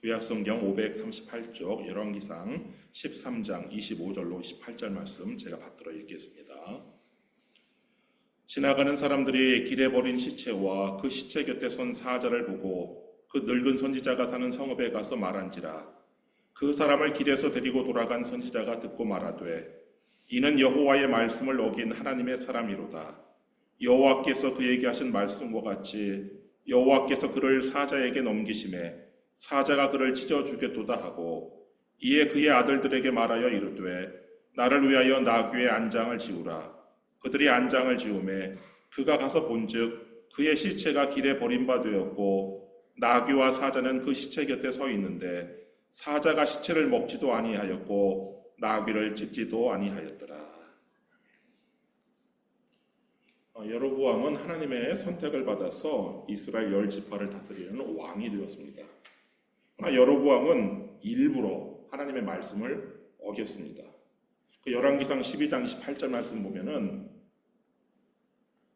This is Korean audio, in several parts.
구약성경 538쪽 열왕기상 13장 25절로 28절 말씀 제가 받들어 읽겠습니다. 지나가는 사람들이 길에 버린 시체와 그 시체 곁에 선 사자를 보고 그 늙은 선지자가 사는 성읍에 가서 말한지라. 그 사람을 길에서 데리고 돌아간 선지자가 듣고 말하되 이는 여호와의 말씀을 어긴 하나님의 사람이로다. 여호와께서 그에게 하신 말씀과 같이 여호와께서 그를 사자에게 넘기심에 사자가 그를 찢어 주겠도다 하고 이에 그의 아들들에게 말하여 이르되 나를 위하여 나귀의 안장을 지우라. 그들이 안장을 지우매 그가 가서 본즉 그의 시체가 길에 버림바 되었고 나귀와 사자는 그 시체 곁에 서 있는데 사자가 시체를 먹지도 아니하였고 나귀를 찢지도 아니하였더라. 여로보암은 하나님의 선택을 받아서 이스라엘 10지파를 다스리는 왕이 되었습니다. 그러나 여로보암은 일부러 하나님의 말씀을 어겼습니다. 그 열왕기상 12장 28절 말씀 보면은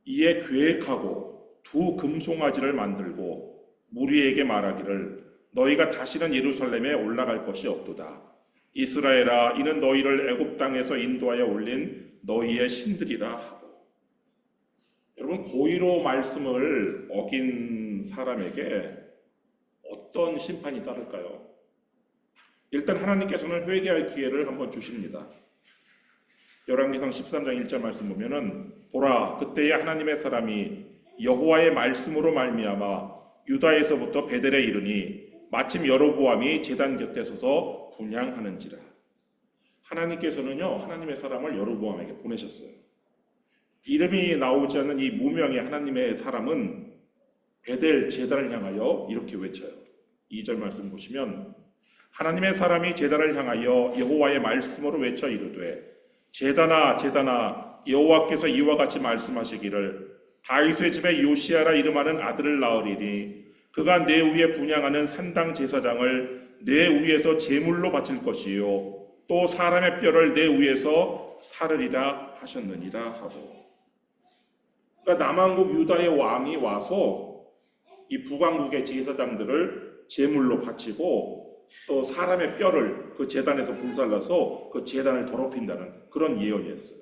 이에 계획하고 두 금송아지를 만들고 무리에게 말하기를 너희가 다시는 예루살렘에 올라갈 것이 없도다. 이스라엘아 이는 너희를 애굽 땅에서 인도하여 올린 너희의 신들이라 하고. 여러분, 고의로 말씀을 어긴 사람에게 어떤 심판이 따를까요? 일단 하나님께서는 회개할 기회를 한번 주십니다. 열왕기상 13장 1절 말씀 보면은 보라 그때에 하나님의 사람이 여호와의 말씀으로 말미암아 유다에서부터 베델에 이르니 마침 여로보암이 제단 곁에 서서 분향하는지라. 하나님께서는요 하나님의 사람을 여로보암에게 보내셨어요. 이름이 나오지 않는 이 무명의 하나님의 사람은 베델 제단을 향하여 이렇게 외쳐요. 2절 말씀 보시면 하나님의 사람이 제단을 향하여 여호와의 말씀으로 외쳐 이르되 제단아 제단아 여호와께서 이와 같이 말씀하시기를 다윗의 집에 요시아라 이름하는 아들을 낳으리니 그가 내 위에 분향하는 산당 제사장을 내 위에서 제물로 바칠 것이요 또 사람의 뼈를 내 위에서 사르리라 하셨느니라 하고. 그러니까 남왕국 유다의 왕이 와서 이 북왕국의 제사장들을 제물로 바치고 또 사람의 뼈를 그 제단에서 불살라서 그 제단을 더럽힌다는 그런 예언이었어요.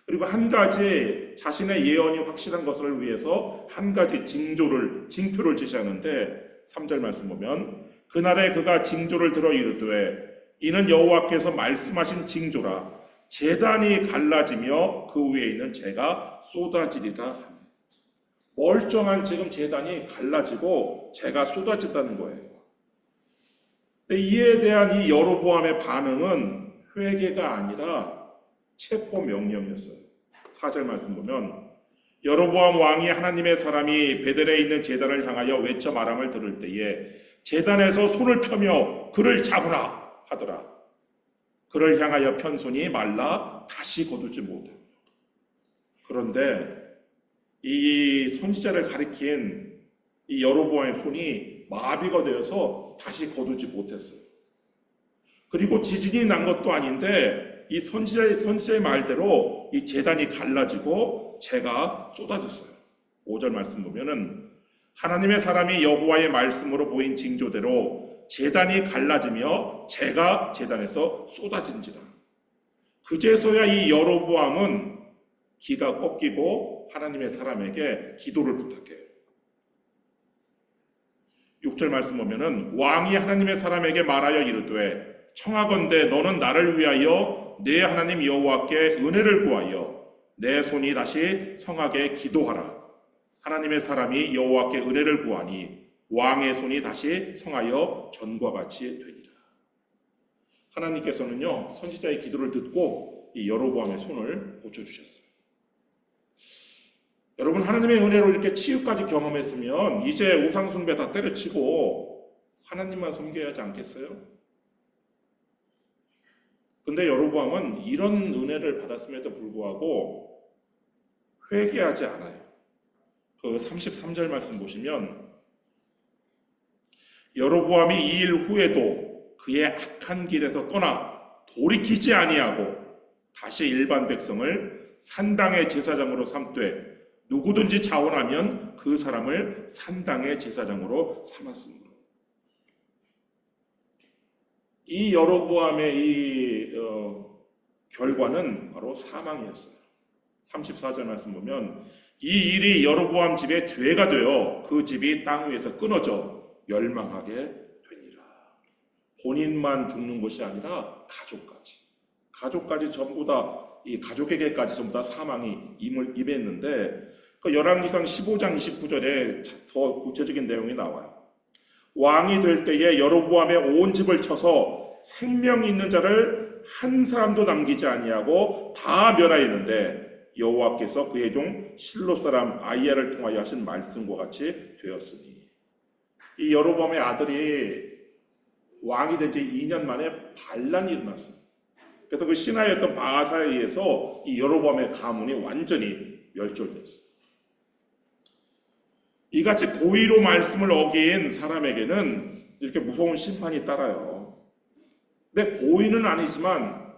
그리고 한 가지 자신의 예언이 확실한 것을 위해서 한 가지 징표를 제시하는데 3절 말씀 보면 그날에 그가 징조를 들어 이르되 이는 여호와께서 말씀하신 징조라. 제단이 갈라지며 그 위에 있는 재가 쏟아지리라 합니다. 멀쩡한 지금 제단이 갈라지고 재가 쏟아진다는 거예요. 근데 이에 대한 이 여로보암의 반응은 회개가 아니라 체포 명령이었어요. 4절 말씀 보면 여로보암 왕이 하나님의 사람이 베델에 있는 제단을 향하여 외쳐 말함을 들을 때에 제단에서 손을 펴며 그를 잡으라 하더라. 그를 향하여 편 손이 말라 다시 거두지 못해. 그런데 이 선지자를 가리킨 이 여로보암의 손이 마비가 되어서 다시 거두지 못했어요. 그리고 지진이 난 것도 아닌데 이 선지자의 말대로 이 제단이 갈라지고 재가 쏟아졌어요. 5절 말씀 보면은 하나님의 사람이 여호와의 말씀으로 보인 징조대로 제단이 갈라지며 재가 제단에서 쏟아진지라. 그제서야 이 여로보암은 기가 꺾이고 하나님의 사람에게 기도를 부탁해요. 6절 말씀 보면은 왕이 하나님의 사람에게 말하여 이르되 청하건대 너는 나를 위하여 내 하나님 여호와께 은혜를 구하여 내 손이 다시 성하게 기도하라. 하나님의 사람이 여호와께 은혜를 구하니 왕의 손이 다시 성하여 전과 같이 되니라. 하나님께서는요 선지자의 기도를 듣고 이 여로보암의 손을 고쳐주셨어요. 여러분, 하나님의 은혜로 이렇게 치유까지 경험했으면 이제 우상숭배 다 때려치고 하나님만 섬겨야 하지 않겠어요? 근데 여로보암은 이런 은혜를 받았음에도 불구하고 회개하지 않아요. 그 33절 말씀 보시면 여로보암이 이 일 후에도 그의 악한 길에서 떠나 돌이키지 아니하고 다시 일반 백성을 산당의 제사장으로 삼되 누구든지 자원하면 그 사람을 산당의 제사장으로 삼았습니다. 이 여로보암의 이 결과는 바로 사망이었어요. 34절 말씀 보면 이 일이 여로보암 집의 죄가 되어 그 집이 땅 위에서 끊어져 멸망하게 되니라. 본인만 죽는 것이 아니라 가족까지 전부 다, 이 가족에게까지 전부 다 사망이 임했는데, 그 열왕기상 15장 29절에 더 구체적인 내용이 나와요. 왕이 될 때에 여로보암의 온 집을 쳐서 생명 있는 자를 한 사람도 남기지 아니하고 다 멸하였는데 여호와께서 그의 종 실로 사람 아이야를 통하여 하신 말씀과 같이 되었으니, 이 여로보암의 아들이 왕이 된 지 2년 만에 반란이 일어났어요. 그래서 그 신하였던 바하사에 의해서 이 여로보암의 가문이 완전히 멸절됐어요. 이같이 고의로 말씀을 어긴 사람에게는 이렇게 무서운 심판이 따라요. 근데 고의는 아니지만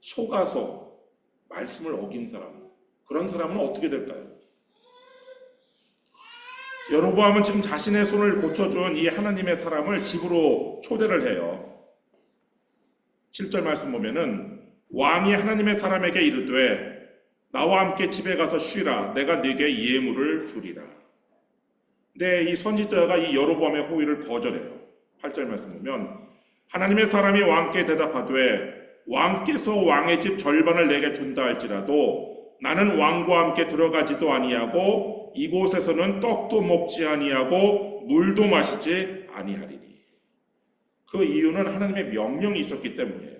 속아서 말씀을 어긴 사람, 그런 사람은 어떻게 될까요? 여로보암은 지금 자신의 손을 고쳐준 이 하나님의 사람을 집으로 초대를 해요. 7절 말씀 보면은 왕이 하나님의 사람에게 이르되 나와 함께 집에 가서 쉬라. 내가 네게 예물을 주리라. 근데 이 선지자가 이 여로보암의 호의를 거절해요. 8절 말씀 보면 하나님의 사람이 왕께 대답하되 왕께서 왕의 집 절반을 내게 준다 할지라도 나는 왕과 함께 들어가지도 아니하고 이곳에서는 떡도 먹지 아니하고 물도 마시지 아니하리니. 그 이유는 하나님의 명령이 있었기 때문이에요.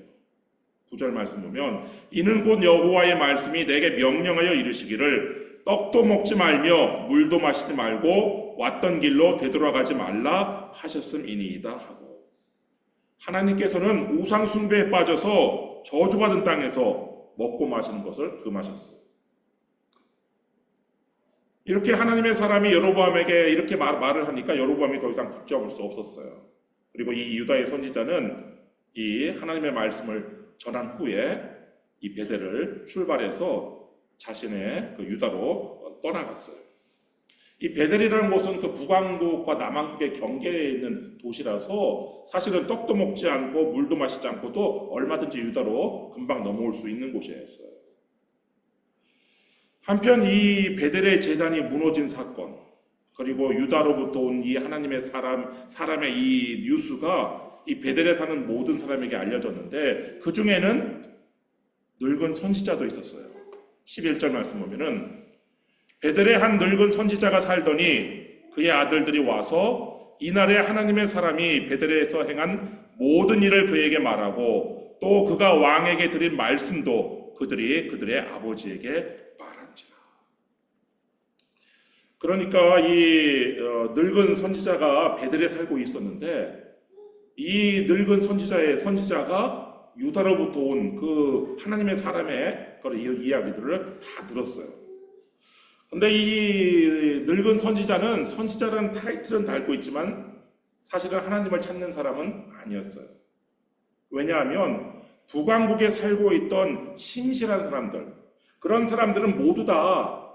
9절 말씀 보면 이는 곧 여호와의 말씀이 내게 명령하여 이르시기를 떡도 먹지 말며 물도 마시지 말고 왔던 길로 되돌아가지 말라 하셨음이니이다 하고, 하나님께서는 우상 숭배에 빠져서 저주받은 땅에서 먹고 마시는 것을 금하셨어요. 이렇게 하나님의 사람이 여로보암에게 이렇게 말을 하니까 여로보암이 더 이상 붙잡을 수 없었어요. 그리고 이 유다의 선지자는 이 하나님의 말씀을 전한 후에 이 베델을 출발해서 자신의 그 유다로 떠나갔어요. 이 베델이라는 곳은 그 북왕국과 남왕국의 경계에 있는 도시라서 사실은 떡도 먹지 않고 물도 마시지 않고도 얼마든지 유다로 금방 넘어올 수 있는 곳이었어요. 한편 이 베델의 제단이 무너진 사건, 그리고 유다로부터 온 이 하나님의 사람의 이 뉴스가 이 베델에 사는 모든 사람에게 알려졌는데, 그 중에는 늙은 선지자도 있었어요. 11절 말씀 보면은 베델에 한 늙은 선지자가 살더니 그의 아들들이 와서 이날에 하나님의 사람이 베델에서 행한 모든 일을 그에게 말하고 또 그가 왕에게 드린 말씀도 그들이 그들의 아버지에게 말한지라. 그러니까 이 늙은 선지자가 베델에 살고 있었는데, 이 늙은 선지자가 유다로부터 온 그 하나님의 사람의 그런 이야기들을 다 들었어요. 근데 이 늙은 선지자라는 타이틀은 달고 있지만 사실은 하나님을 찾는 사람은 아니었어요. 왜냐하면 북왕국에 살고 있던 신실한 사람들, 그런 사람들은 모두 다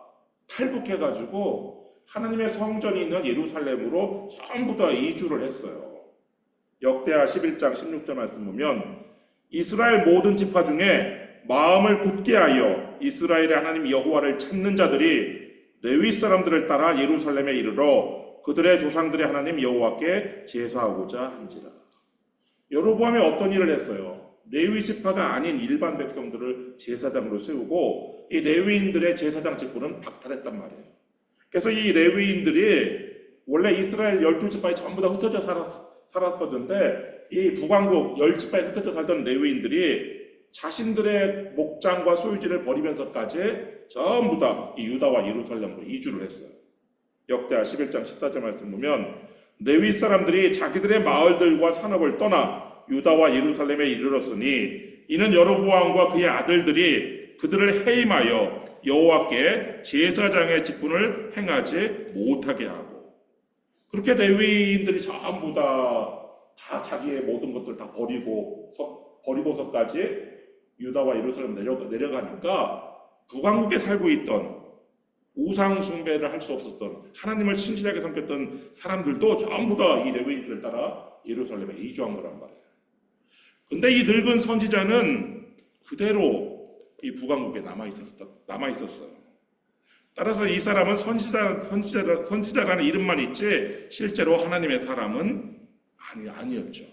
탈북해가지고 하나님의 성전이 있는 예루살렘으로 전부 다 이주를 했어요. 역대하 11장 16절 말씀 보면 이스라엘 모든 지파 중에 마음을 굳게 하여 이스라엘의 하나님 여호와를 찾는 자들이 레위 사람들을 따라 예루살렘에 이르러 그들의 조상들의 하나님 여호와께 제사하고자 한지라. 여로보암이 어떤 일을 했어요? 레위 지파가 아닌 일반 백성들을 제사장으로 세우고 이 레위인들의 제사장 직분은 박탈했단 말이에요. 그래서 이 레위인들이 원래 이스라엘 12지파에 전부 다 흩어져 살았었는데 이 북왕국 10지파에 흩어져 살던 레위인들이 자신들의 목장과 소유지를 버리면서까지 전부 다 이 유다와 예루살렘으로 이주를 했어요. 역대하 11장 14절 말씀 보면 레위 사람들이 자기들의 마을들과 산업을 떠나 유다와 예루살렘에 이르렀으니 이는 여로보암과 그의 아들들이 그들을 해임하여 여호와께 제사장의 직분을 행하지 못하게 하고, 그렇게 레위인들이 전부 다 자기의 모든 것들을 다 버리고서까지 유다와 예루살렘 내려가니까 북왕국에 살고 있던 우상 숭배를 할 수 없었던 하나님을 신실하게 섬겼던 사람들도 전부 다 이 레위인들을 따라 예루살렘에 이주한 거란 말이에요. 근데 이 늙은 선지자는 그대로 이 북왕국에 남아 있었어요. 따라서 이 사람은 선지자라는 이름만 있지 실제로 하나님의 사람은 아니었죠.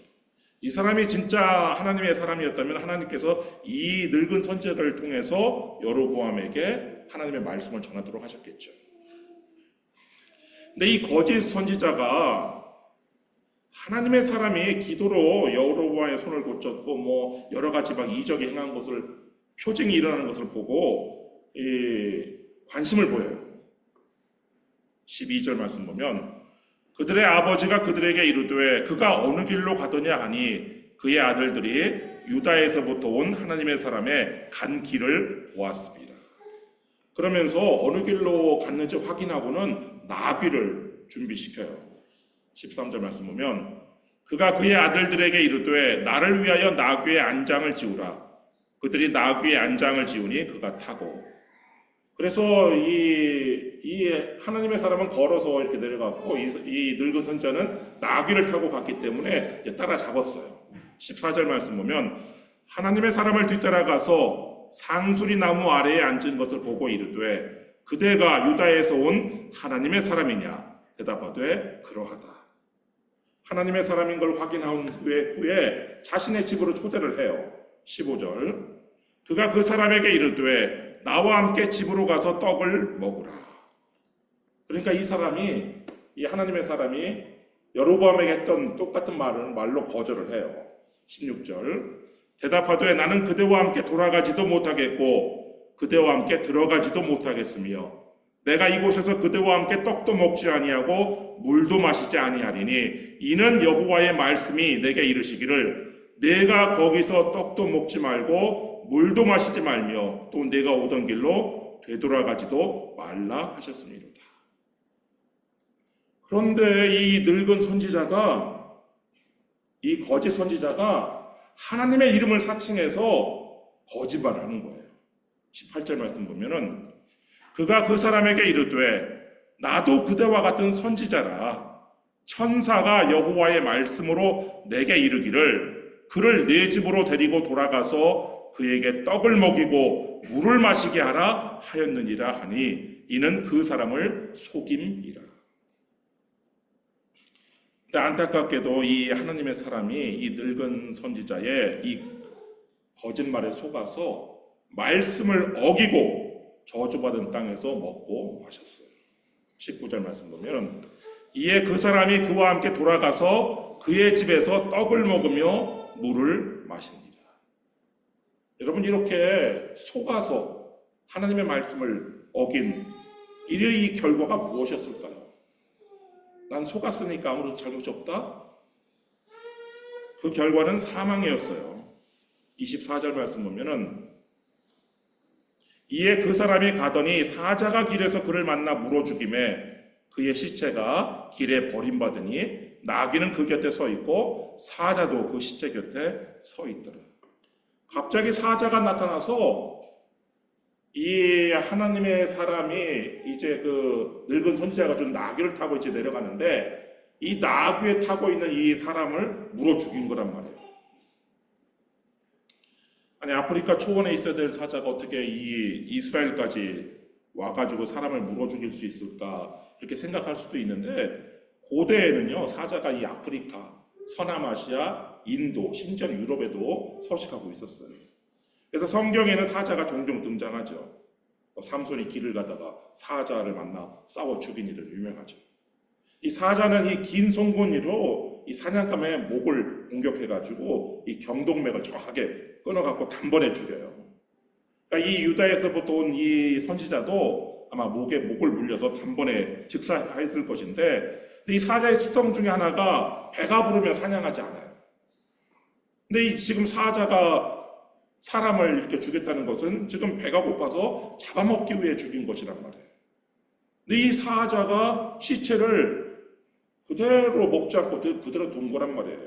이 사람이 진짜 하나님의 사람이었다면 하나님께서 이 늙은 선지자를 통해서 여로보암에게 하나님의 말씀을 전하도록 하셨겠죠. 근데 이 거짓 선지자가 하나님의 사람이 기도로 여로보암의 손을 고쳤고 여러 가지 막 이적이 행한 것을 표징이 일어나는 것을 보고 관심을 보여요. 12절 말씀 보면 그들의 아버지가 그들에게 이르되 그가 어느 길로 가더냐 하니 그의 아들들이 유다에서부터 온 하나님의 사람의 간 길을 보았습니다. 그러면서 어느 길로 갔는지 확인하고는 나귀를 준비시켜요. 13절 말씀 보면 그가 그의 아들들에게 이르되 나를 위하여 나귀의 안장을 지우라. 그들이 나귀의 안장을 지우니 그가 타고. 그래서 이 하나님의 사람은 걸어서 이렇게 내려갔고 이 늙은 선자는 나귀를 타고 갔기 때문에 따라잡았어요. 14절 말씀 보면 하나님의 사람을 뒤따라가서 상수리 나무 아래에 앉은 것을 보고 이르되 그대가 유다에서 온 하나님의 사람이냐? 대답하되 그러하다. 하나님의 사람인 걸 확인한 후에 자신의 집으로 초대를 해요. 15절 그가 그 사람에게 이르되 나와 함께 집으로 가서 떡을 먹으라. 그러니까 이 하나님의 사람이 여로보암에게 했던 똑같은 말로 거절을 해요. 16절 대답하되 나는 그대와 함께 돌아가지도 못하겠고 그대와 함께 들어가지도 못하겠으며 내가 이곳에서 그대와 함께 떡도 먹지 아니하고 물도 마시지 아니하리니 이는 여호와의 말씀이 내게 이르시기를 내가 거기서 떡도 먹지 말고 물도 마시지 말며 또 내가 오던 길로 되돌아가지도 말라 하셨습니다. 그런데 이 늙은 선지자가 이 거짓 선지자가 하나님의 이름을 사칭해서 거짓말하는 거예요. 18절 말씀 보면은 그가 그 사람에게 이르되 나도 그대와 같은 선지자라. 천사가 여호와의 말씀으로 내게 이르기를 그를 내 집으로 데리고 돌아가서 그에게 떡을 먹이고 물을 마시게 하라 하였느니라 하니 이는 그 사람을 속임이라. 근데 안타깝게도 이 하나님의 사람이 이 늙은 선지자의 이 거짓말에 속아서 말씀을 어기고 저주받은 땅에서 먹고 마셨어요. 19절 말씀 보면 이에 그 사람이 그와 함께 돌아가서 그의 집에서 떡을 먹으며 물을 마십니다. 여러분 이렇게 속아서 하나님의 말씀을 어긴 이 결과가 무엇이었을까요? 난 속았으니까 아무런 잘못이 없다? 그 결과는 사망이었어요. 24절 말씀 보면은 이에 그 사람이 가더니 사자가 길에서 그를 만나 물어 죽임에 그의 시체가 길에 버림받으니 나귀는 그 곁에 서 있고 사자도 그 시체 곁에 서 있더라. 갑자기 사자가 나타나서 이 하나님의 사람이 이제 그 늙은 선지자가 준 나귀를 타고 이제 내려가는데 이 나귀에 타고 있는 이 사람을 물어 죽인 거란 말이에요. 아니 아프리카 초원에 있어야 될 사자가 어떻게 이 이스라엘까지 와가지고 사람을 물어 죽일 수 있을까 이렇게 생각할 수도 있는데 고대에는요 사자가 이 아프리카, 서남아시아, 인도, 심지어 유럽에도 서식하고 있었어요. 그래서 성경에는 사자가 종종 등장하죠. 삼손이 길을 가다가 사자를 만나 싸워 죽인 일은 유명하죠. 이 사자는 이 긴 송곳니로 이 사냥감의 목을 공격해가지고 이 경동맥을 정확하게 끊어갖고 단번에 죽여요. 그러니까 이 유다에서부터 온 이 선지자도 아마 목을 물려서 단번에 즉사했을 것인데 이 사자의 습성 중에 하나가 배가 부르면 사냥하지 않아요. 근데 지금 사자가 사람을 이렇게 죽였다는 것은 지금 배가 고파서 잡아먹기 위해 죽인 것이란 말이에요. 근데 이 사자가 시체를 그대로 먹지 않고 그대로 둔 거란 말이에요.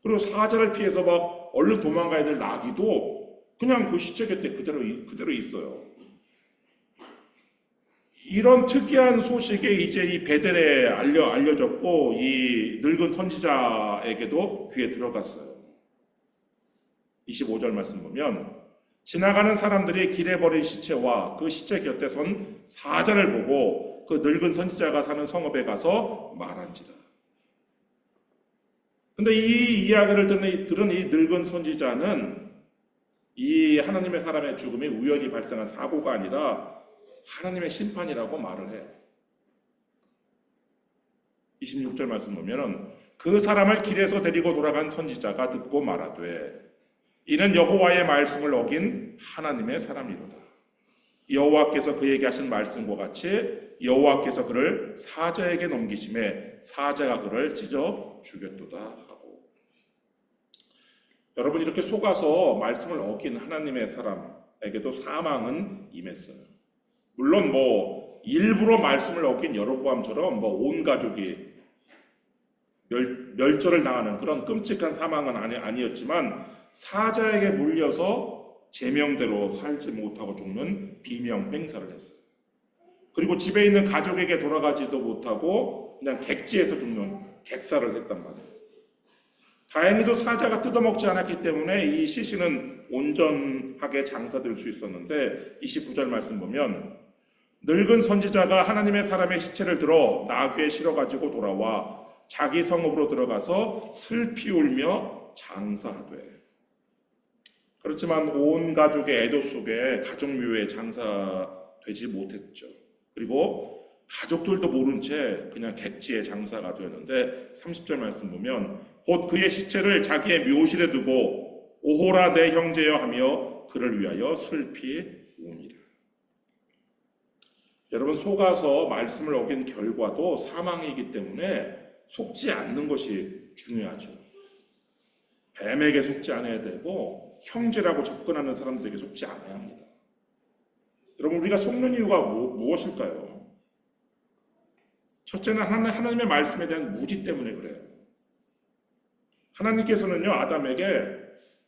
그리고 사자를 피해서 막 얼른 도망가야 될 나귀도 그냥 그 시체 곁에 그대로 있어요. 이런 특이한 소식이 이제 이 베델에 알려졌고 이 늙은 선지자에게도 귀에 들어갔어요. 25절 말씀 보면 지나가는 사람들이 길에 버린 시체와 그 시체 곁에 선 사자를 보고 그 늙은 선지자가 사는 성읍에 가서 말한지라. 근데 이 이야기를 들은 이 늙은 선지자는 이 하나님의 사람의 죽음이 우연히 발생한 사고가 아니라 하나님의 심판이라고 말을 해요. 26절 말씀 보면 그 사람을 길에서 데리고 돌아간 선지자가 듣고 말하되 이는 여호와의 말씀을 어긴 하나님의 사람이로다. 여호와께서 그에게 하신 말씀과 같이 여호와께서 그를 사자에게 넘기심에 사자가 그를 찢어 죽였도다 하고. 여러분, 이렇게 속아서 말씀을 어긴 하나님의 사람에게도 사망은 임했어요. 물론 일부러 말씀을 어긴 여로보암처럼 온 가족이 멸절을 당하는 그런 끔찍한 사망은 아니었지만 사자에게 물려서 제명대로 살지 못하고 죽는 비명 횡사를 했어요. 그리고 집에 있는 가족에게 돌아가지도 못하고 그냥 객지에서 죽는 객사를 했단 말이에요. 다행히도 사자가 뜯어먹지 않았기 때문에 이 시신은 온전하게 장사될 수 있었는데 29절 말씀 보면 늙은 선지자가 하나님의 사람의 시체를 들어 나귀에 실어가지고 돌아와 자기 성읍으로 들어가서 슬피 울며 장사하되. 그렇지만 온 가족의 애도 속에 가족묘에 장사되지 못했죠. 그리고 가족들도 모른 채 그냥 객지에 장사가 되었는데 30절 말씀 보면 곧 그의 시체를 자기의 묘실에 두고 오호라 내 형제여 하며 그를 위하여 슬피 우니라. 여러분, 속아서 말씀을 어긴 결과도 사망이기 때문에 속지 않는 것이 중요하죠. 뱀에게 속지 않아야 되고 형제라고 접근하는 사람들에게 속지 않아야 합니다. 여러분, 우리가 속는 이유가 무엇일까요? 첫째는 하나님의 말씀에 대한 무지 때문에 그래요. 하나님께서는요, 아담에게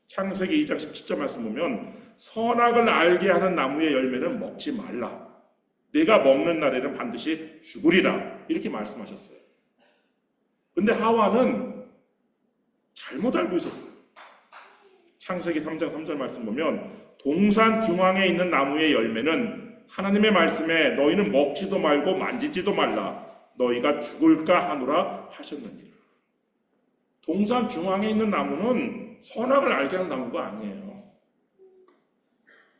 창세기 2장 17절 말씀 보면 선악을 알게 하는 나무의 열매는 먹지 말라. 내가 먹는 날에는 반드시 죽으리라. 이렇게 말씀하셨어요. 근데 하와는 잘못 알고 있었어요. 창세기 3장 3절 말씀 보면 동산 중앙에 있는 나무의 열매는 하나님의 말씀에 너희는 먹지도 말고 만지지도 말라. 너희가 죽을까 하노라 하셨느니라. 동산 중앙에 있는 나무는 선악을 알게 하는 나무가 아니에요.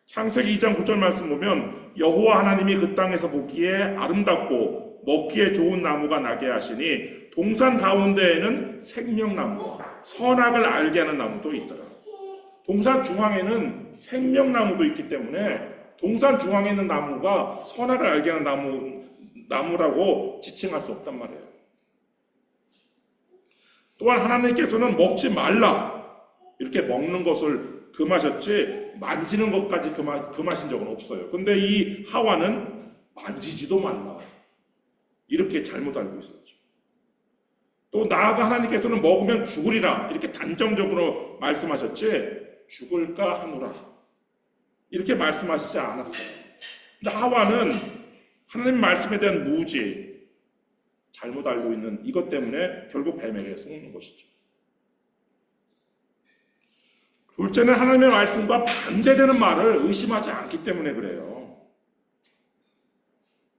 창세기 2장 9절 말씀 보면 여호와 하나님이 그 땅에서 보기에 아름답고 먹기에 좋은 나무가 나게 하시니 동산 가운데에는 생명나무와 선악을 알게 하는 나무도 있더라. 동산 중앙에는 생명나무도 있기 때문에 동산 중앙에 있는 나무가 선악을 알게 하는 나무라고 지칭할 수 없단 말이에요. 또한 하나님께서는 먹지 말라 이렇게 먹는 것을 금하셨지 만지는 것까지 금하신 적은 없어요. 근데 이 하와는 만지지도 말라 이렇게 잘못 알고 있었죠. 또 나아가 하나님께서는 먹으면 죽으리라 이렇게 단정적으로 말씀하셨지 죽을까 하노라 이렇게 말씀하시지 않았어요. 근데 하와는 하나님 말씀에 대한 무지 잘못 알고 있는 이것 때문에 결국 뱀에게 속는 것이죠. 둘째는 하나님의 말씀과 반대되는 말을 의심하지 않기 때문에 그래요.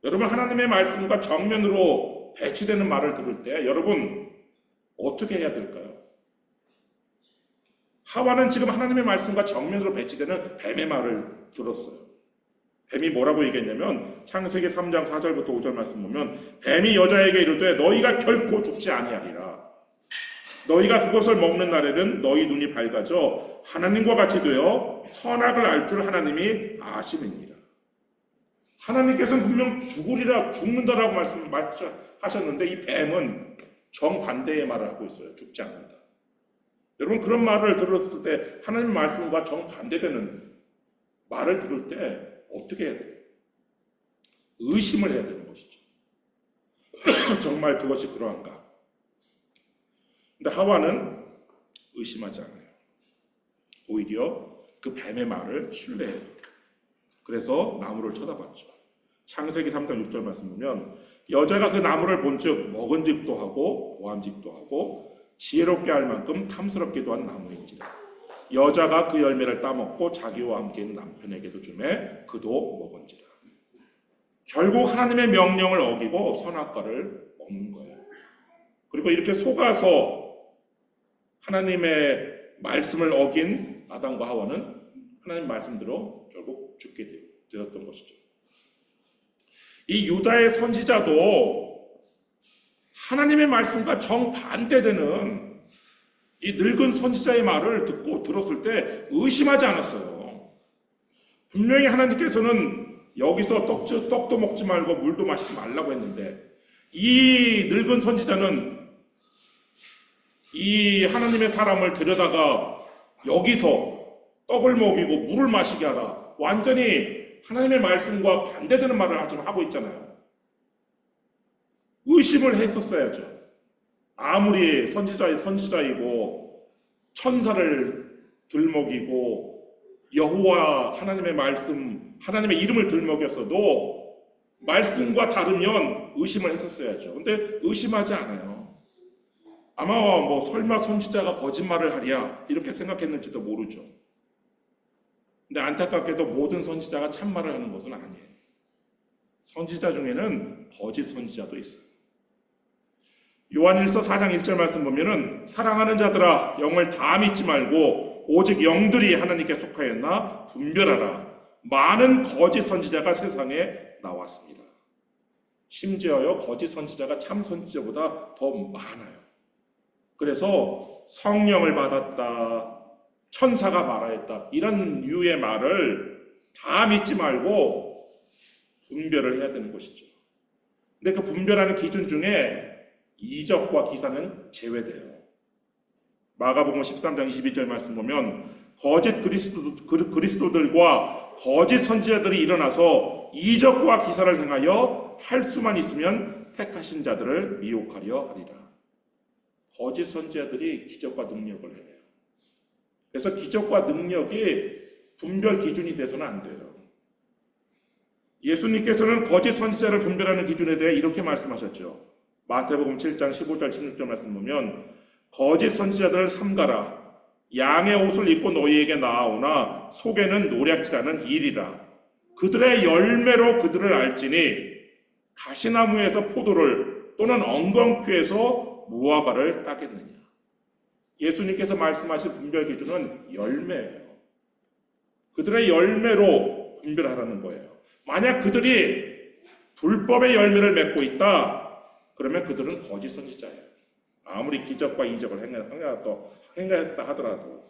여러분, 하나님의 말씀과 정면으로 배치되는 말을 들을 때 여러분 어떻게 해야 될까요? 하와는 지금 하나님의 말씀과 정면으로 배치되는 뱀의 말을 들었어요. 뱀이 뭐라고 얘기했냐면 창세기 3장 4절부터 5절 말씀 보면 뱀이 여자에게 이르되 너희가 결코 죽지 아니하리라. 너희가 그것을 먹는 날에는 너희 눈이 밝아져 하나님과 같이 되어 선악을 알 줄 하나님이 아심이니라. 하나님께서는 분명 죽는다라고 말씀하셨는데 이 뱀은 정반대의 말을 하고 있어요. 죽지 않는다. 여러분, 그런 말을 들었을 때 하나님 말씀과 정반대되는 말을 들을 때 어떻게 해야 돼요? 의심을 해야 되는 것이죠. 정말 그것이 그러한가? 근데 하와는 의심하지 않아요. 오히려 그 뱀의 말을 신뢰해요. 그래서 나무를 쳐다봤죠. 창세기 3장 6절 말씀 보면 여자가 그 나무를 본즉 먹은직도 하고 보암직도 하고 지혜롭게 할 만큼 탐스럽기도 한 나무인지라. 여자가 그 열매를 따먹고 자기와 함께 있는 남편에게도 주매 그도 먹은지라. 결국 하나님의 명령을 어기고 선악과를 먹는 거예요. 그리고 이렇게 속아서 하나님의 말씀을 어긴 아담과 하와는 하나님 말씀대로 결국 죽게 되었던 것이죠. 이 유다의 선지자도 하나님의 말씀과 정반대되는 이 늙은 선지자의 말을 듣고 들었을 때 의심하지 않았어요. 분명히 하나님께서는 여기서 떡도 먹지 말고 물도 마시지 말라고 했는데 이 늙은 선지자는 이 하나님의 사람을 데려다가 여기서 떡을 먹이고 물을 마시게 하라. 완전히 하나님의 말씀과 반대되는 말을 지금 하고 있잖아요. 의심을 했었어야죠. 아무리 선지자이고 천사를 들먹이고 여호와 하나님의 말씀, 하나님의 이름을 들먹였어도 말씀과 다르면 의심을 했었어야죠. 근데 의심하지 않아요. 아마 설마 선지자가 거짓말을 하랴 이렇게 생각했는지도 모르죠. 근데 안타깝게도 모든 선지자가 참말을 하는 것은 아니에요. 선지자 중에는 거짓 선지자도 있어요. 요한일서 4장 1절 말씀 보면은 사랑하는 자들아 영을 다 믿지 말고 오직 영들이 하나님께 속하였나 분별하라. 많은 거짓 선지자가 세상에 나왔습니다. 심지어요 거짓 선지자가 참 선지자보다 더 많아요. 그래서 성령을 받았다, 천사가 말하였다 이런 류의 말을 다 믿지 말고 분별을 해야 되는 것이죠. 근데 그 분별하는 기준 중에 이적과 기사는 제외돼요. 마가복음 13장 22절 말씀 보면 거짓 그리스도들과 거짓 선지자들이 일어나서 이적과 기사를 행하여 할 수만 있으면 택하신 자들을 미혹하려 하리라. 거짓 선지자들이 기적과 능력을 해요. 그래서 기적과 능력이 분별 기준이 돼서는 안 돼요. 예수님께서는 거짓 선지자를 분별하는 기준에 대해 이렇게 말씀하셨죠. 마태복음 7장 15절 16절 말씀 보면 거짓 선지자들을 삼가라. 양의 옷을 입고 너희에게 나아오나 속에는 노략질하는 일이라. 그들의 열매로 그들을 알지니 가시나무에서 포도를 또는 엉겅퀴에서 무화과를 따겠느냐. 예수님께서 말씀하신 분별 기준은 열매예요. 그들의 열매로 분별하라는 거예요. 만약 그들이 불법의 열매를 맺고 있다, 그러면 그들은 거짓 선지자예요. 아무리 기적과 이적을 행했다 하더라도.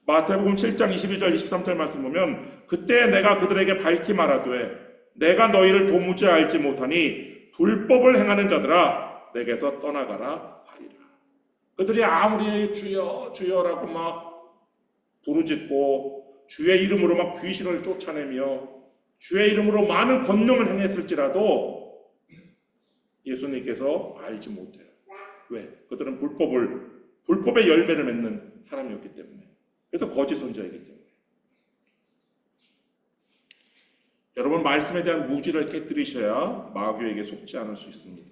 마태복음 7장 22절 23절 말씀 보면 그때 내가 그들에게 밝히 말하되 내가 너희를 도무지 알지 못하니 불법을 행하는 자들아 내게서 떠나가라 하리라. 그들이 아무리 주여 주여라고 막 부르짖고 주의 이름으로 막 귀신을 쫓아내며 주의 이름으로 많은 권능을 행했을지라도 예수님께서 알지 못해요. 왜? 그들은 불법의 열매를 맺는 사람이었기 때문에. 그래서 거짓 선지자이기 때문에. 여러분 말씀에 대한 무지를 깨뜨리셔야 마귀에게 속지 않을 수 있습니다.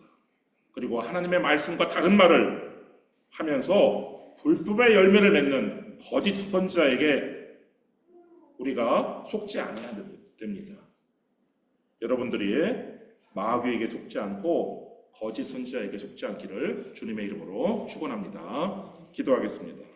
그리고 하나님의 말씀과 다른 말을 하면서 불법의 열매를 맺는 거짓 선지자에게 우리가 속지 않아야 됩니다. 여러분들이 마귀에게 속지 않고 거짓 선지자에게 속지 않기를 주님의 이름으로 축원합니다. 기도하겠습니다.